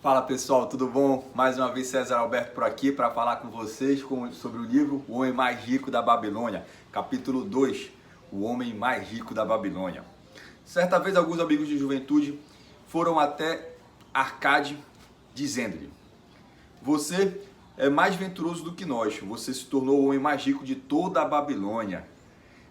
Fala pessoal, tudo bom? Mais uma vez César Alberto por aqui para falar com vocês sobre o livro O Homem Mais Rico da Babilônia, capítulo 2, O Homem Mais Rico da Babilônia. Certa vez alguns amigos de juventude foram até Arcade dizendo-lhe: você é mais venturoso do que nós, você se tornou o homem mais rico de toda a Babilônia.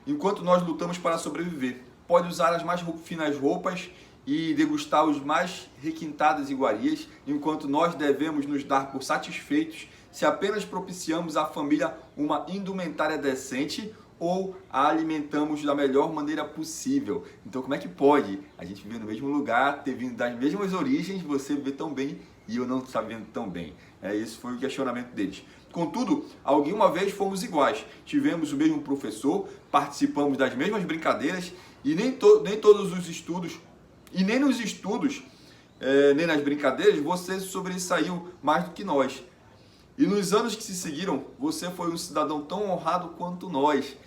Enquanto nós lutamos para sobreviver, pode usar as mais finas roupas e degustar os mais requintadas iguarias, enquanto nós devemos nos dar por satisfeitos se apenas propiciamos à família uma indumentária decente ou a alimentamos da melhor maneira possível. Então como é que pode a gente viver no mesmo lugar, ter vindo das mesmas origens, você viver tão bem e eu não estar vivendo tão bem? Esse foi o questionamento deles. Contudo, alguma vez fomos iguais, tivemos o mesmo professor, participamos das mesmas brincadeiras e nem todos os estudos, e nem nos estudos, nem nas brincadeiras, você sobressaiu mais do que nós. E nos anos que se seguiram, você foi um cidadão tão honrado quanto nós.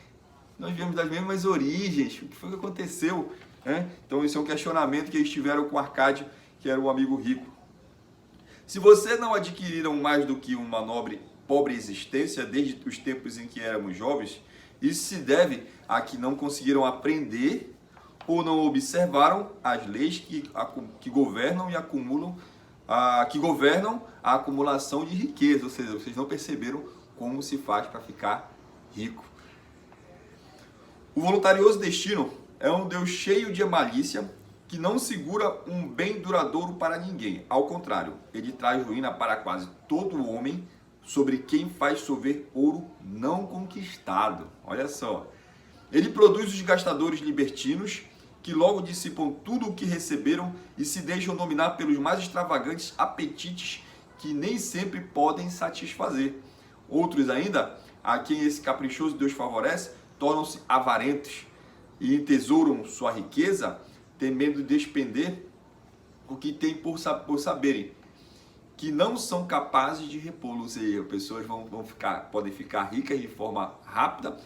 Nós viemos das mesmas origens. O que foi que aconteceu? Então, esse é um questionamento que eles tiveram com Arcade, que era um amigo rico. Se você não adquiriram mais do que uma pobre existência desde os tempos em que éramos jovens, isso se deve a que não conseguiram aprender ou não observaram as leis que governam e acumulam, que governam a acumulação de riqueza, ou seja, vocês não perceberam como se faz para ficar rico. O voluntarioso destino é um Deus cheio de malícia que não segura um bem duradouro para ninguém. Ao contrário, ele traz ruína para quase todo homem sobre quem faz chover ouro não conquistado. Olha só. Ele produz os gastadores libertinos que logo dissipam tudo o que receberam e se deixam dominar pelos mais extravagantes apetites que nem sempre podem satisfazer. Outros ainda, a quem esse caprichoso Deus favorece, tornam-se avarentos e entesouram sua riqueza, temendo despender o que têm por saberem, que não são capazes de repô-lo. Ou seja, pessoas podem ficar ricas de forma rápida,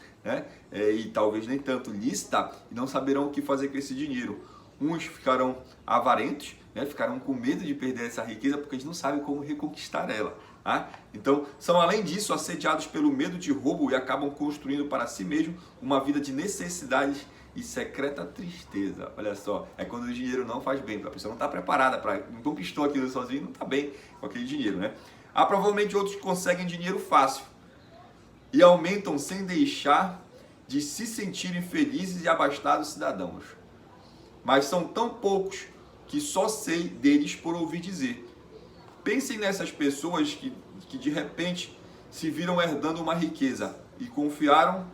e talvez nem tanto lícita, e não saberão o que fazer com esse dinheiro. Uns ficarão avarentos, ficarão com medo de perder essa riqueza porque eles não sabem como reconquistar ela. Então, são além disso assediados pelo medo de roubo e acabam construindo para si mesmo uma vida de necessidades e secreta tristeza. Olha só, é quando o dinheiro não faz bem, a pessoa não está preparada, não conquistou aquilo sozinho, não está bem com aquele dinheiro. Há provavelmente outros que conseguem dinheiro fácil e aumentam sem deixar de se sentirem felizes e abastados cidadãos. Mas são tão poucos que só sei deles por ouvir dizer. Pensem nessas pessoas que de repente se viram herdando uma riqueza e confiram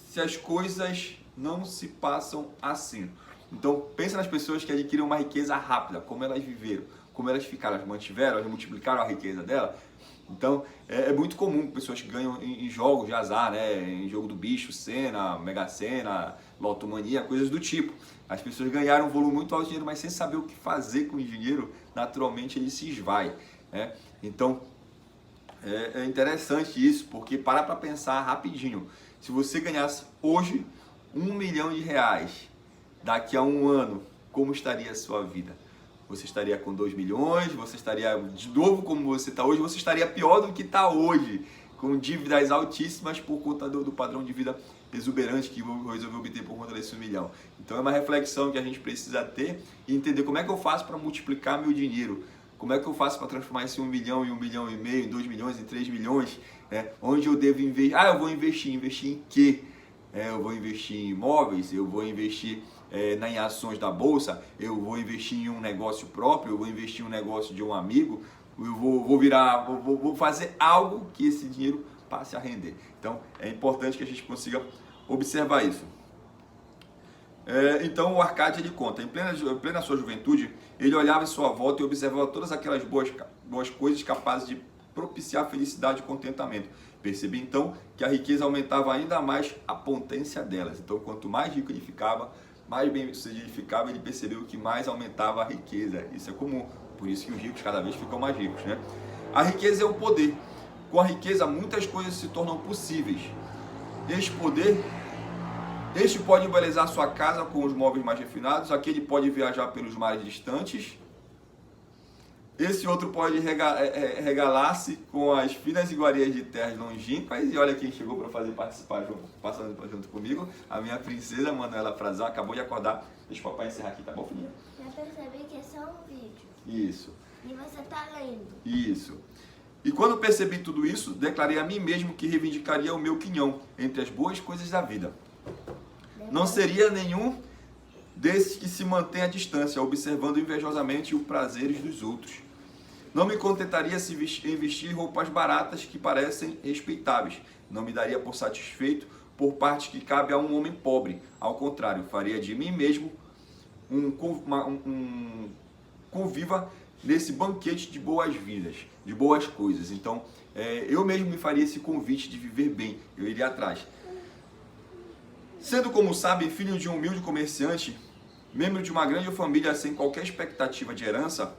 se as coisas não se passam assim. Então, pensa nas pessoas que adquiriram uma riqueza rápida, como elas viveram, como elas ficaram, elas mantiveram, elas multiplicaram a riqueza dela. Então, é muito comum pessoas que ganham em jogos de azar, em jogo do bicho, Sena, Mega Sena, Lotomania, coisas do tipo. As pessoas ganharam um volume muito alto de dinheiro, mas sem saber o que fazer com o dinheiro, naturalmente ele se esvai. Então, é interessante isso, porque para pensar rapidinho. Se você ganhasse hoje R$1 milhão, daqui a um ano, como estaria a sua vida? Você estaria com 2 milhões, você estaria de novo como você está hoje, você estaria pior do que está hoje, com dívidas altíssimas por conta do padrão de vida exuberante que resolveu obter por conta desse 1 milhão. Então é uma reflexão que a gente precisa ter e entender como é que eu faço para multiplicar meu dinheiro, como é que eu faço para transformar esse 1 milhão em 1,5 milhão, em 2 milhões, em 3 milhões, onde eu devo investir? Eu vou investir em quê? Eu vou investir em imóveis, eu vou investir em ações da bolsa, eu vou investir em um negócio próprio, eu vou investir em um negócio de um amigo, eu vou fazer algo que esse dinheiro passe a render. Então é importante que a gente consiga observar isso. Então o Arcade ele conta, em plena sua juventude, ele olhava em sua volta e observava todas aquelas boas coisas capazes de propiciar felicidade e contentamento. Percebi então que a riqueza aumentava ainda mais a potência delas. Então quanto mais rico ele ficava, mais bem sucedido ele ficava, ele percebeu que mais aumentava a riqueza. Isso é comum, por isso que os ricos cada vez ficam mais ricos. A riqueza é o poder. Com a riqueza muitas coisas se tornam possíveis. Este poder Este pode embelezar sua casa com os móveis mais refinados, aquele pode viajar pelos mares distantes, esse outro pode regalar-se com as finas iguarias de terras longínquas. E olha quem chegou para participar passando junto comigo, a minha princesa Manuela Frazão, acabou de acordar. Deixa o papai encerrar aqui, tá bom, filhinha? Já percebi que é só um vídeo. Isso. E você tá lendo. Isso. E quando percebi tudo isso, declarei a mim mesmo que reivindicaria o meu quinhão entre as boas coisas da vida. Não seria nenhum desses que se mantém à distância, observando invejosamente os prazeres dos outros. Não me contentaria em vestir roupas baratas que parecem respeitáveis. Não me daria por satisfeito por parte que cabe a um homem pobre. Ao contrário, faria de mim mesmo um conviva nesse banquete de boas-vindas, de boas coisas. Então, eu mesmo me faria esse convite de viver bem. Eu iria atrás. Sendo, como sabem, filho de um humilde comerciante, membro de uma grande família sem qualquer expectativa de herança,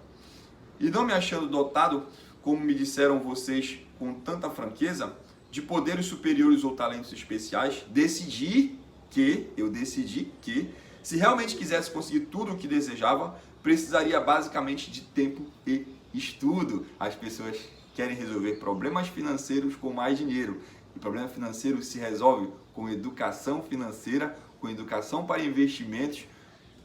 e não me achando dotado, como me disseram vocês com tanta franqueza, de poderes superiores ou talentos especiais, eu decidi que, se realmente quisesse conseguir tudo o que desejava, precisaria basicamente de tempo e estudo. As pessoas querem resolver problemas financeiros com mais dinheiro. E problema financeiro se resolve com educação financeira, com educação para investimentos,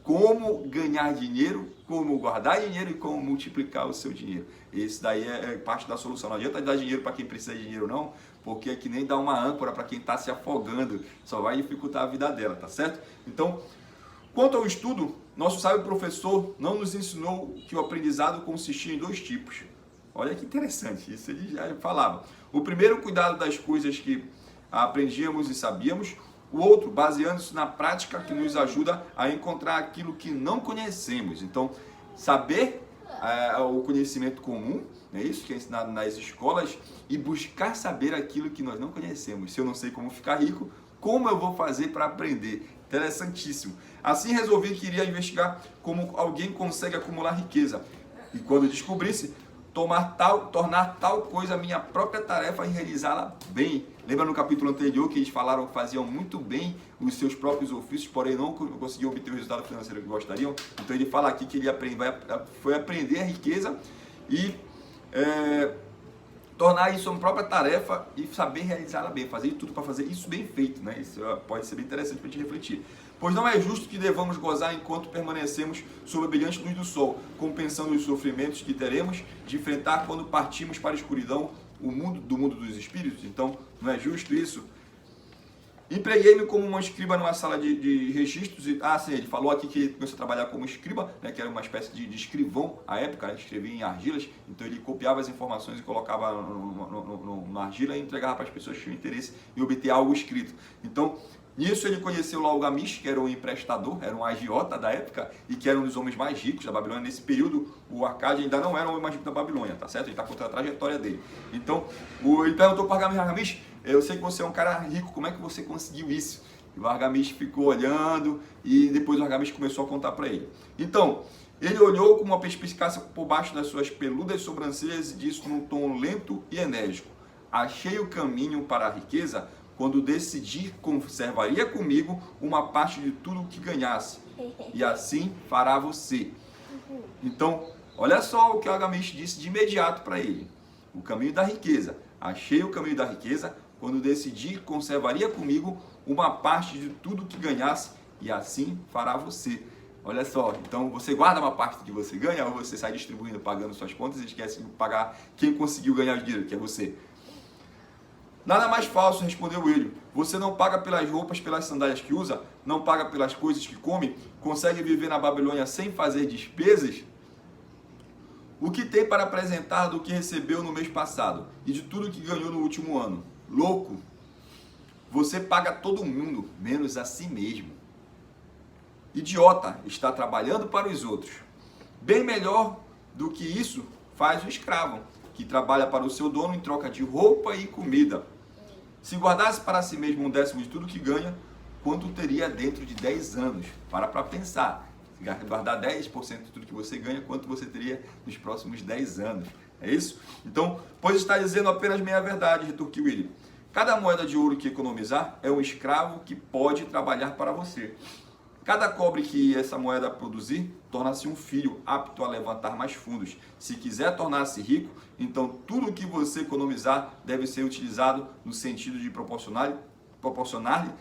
como ganhar dinheiro, como guardar dinheiro e como multiplicar o seu dinheiro. Esse daí é parte da solução. Não adianta dar dinheiro para quem precisa de dinheiro não, porque é que nem dar uma âncora para quem está se afogando. Só vai dificultar a vida dela, tá certo? Então, quanto ao estudo, nosso sábio professor não nos ensinou que o aprendizado consistia em 2 tipos. Olha que interessante, isso ele já falava. O primeiro, cuidado das coisas que aprendíamos e sabíamos. O outro, baseando-se na prática que nos ajuda a encontrar aquilo que não conhecemos. Então, saber o conhecimento comum, é isso que é ensinado nas escolas, e buscar saber aquilo que nós não conhecemos. Se eu não sei como ficar rico, como eu vou fazer para aprender? Interessantíssimo. Assim resolvi que iria investigar como alguém consegue acumular riqueza. E quando descobrisse, tornar tal coisa a minha própria tarefa e realizá-la bem. Lembra no capítulo anterior que eles falaram que faziam muito bem os seus próprios ofícios, porém não conseguiam obter o resultado financeiro que gostariam? Então ele fala aqui que ele foi aprender a riqueza e tornar isso uma própria tarefa e saber realizá-la bem, fazer tudo para fazer isso bem feito, né? Isso pode ser bem interessante para a gente refletir. Pois não é justo que devamos gozar enquanto permanecemos sob a brilhante luz do sol, compensando os sofrimentos que teremos de enfrentar quando partimos para a escuridão do mundo dos espíritos. Então, não é justo isso? Empreguei-me como uma escriba numa sala de registros. Sim, ele falou aqui que ele começou a trabalhar como escriba, né, que era uma espécie de escrivão à época, né, escrevia em argilas. Então ele copiava as informações e colocava na argila e entregava para as pessoas que tinham interesse em obter algo escrito. Então, nisso ele conheceu lá o Gamish, que era um emprestador, era um agiota da época e que era um dos homens mais ricos da Babilônia. Nesse período, o Arcade ainda não era o homem mais rico da Babilônia, tá certo? Ele está contando a trajetória dele. Então, ele perguntou para o Gamish, eu sei que você é um cara rico, como é que você conseguiu isso? E o Argamish ficou olhando e depois o Argamish começou a contar para ele. Então, ele olhou com uma perspicácia por baixo das suas peludas sobrancelhas e disse num tom lento e enérgico: achei o caminho para a riqueza quando decidi conservaria comigo uma parte de tudo o que ganhasse. E assim fará você. Então, olha só o que o Argamish disse de imediato para ele. O caminho da riqueza. Achei o caminho da riqueza quando decidi conservaria comigo uma parte de tudo que ganhasse e assim fará você. Olha só, então você guarda uma parte que você ganha ou você sai distribuindo, pagando suas contas e esquece de pagar quem conseguiu ganhar o dinheiro, que é você. Nada mais falso, respondeu ele. Você não paga pelas roupas, pelas sandálias que usa, não paga pelas coisas que come, consegue viver na Babilônia sem fazer despesas? O que tem para apresentar do que recebeu no mês passado e de tudo que ganhou no último ano? Louco! Você paga todo mundo, menos a si mesmo. Idiota, está trabalhando para os outros. Bem melhor do que isso faz o escravo, que trabalha para o seu dono em troca de roupa e comida. Se guardasse para si mesmo 1/10 de tudo que ganha, quanto teria dentro de 10 anos? Para pensar. Se guardar 10% de tudo que você ganha, quanto você teria nos próximos 10 anos? É isso? Então, pois está dizendo apenas meia verdade, retorquiu ele. Cada moeda de ouro que economizar é um escravo que pode trabalhar para você. Cada cobre que essa moeda produzir, torna-se um filho apto a levantar mais fundos. Se quiser tornar-se rico, então tudo o que você economizar deve ser utilizado no sentido de proporcionar-lhe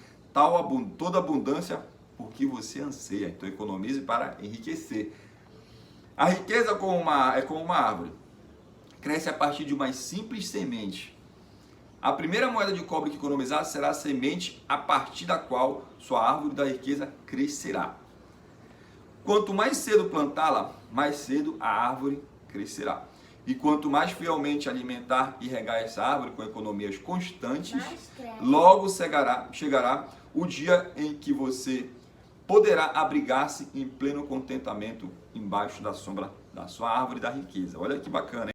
toda abundância por que você anseia. Então economize para enriquecer. A riqueza é como uma árvore. Cresce a partir de uma simples semente. A primeira moeda de cobre que economizar será a semente a partir da qual sua árvore da riqueza crescerá. Quanto mais cedo plantá-la, mais cedo a árvore crescerá. E quanto mais fielmente alimentar e regar essa árvore com economias constantes, logo chegará o dia em que você poderá abrigar-se em pleno contentamento embaixo da sombra da sua árvore da riqueza. Olha que bacana, hein?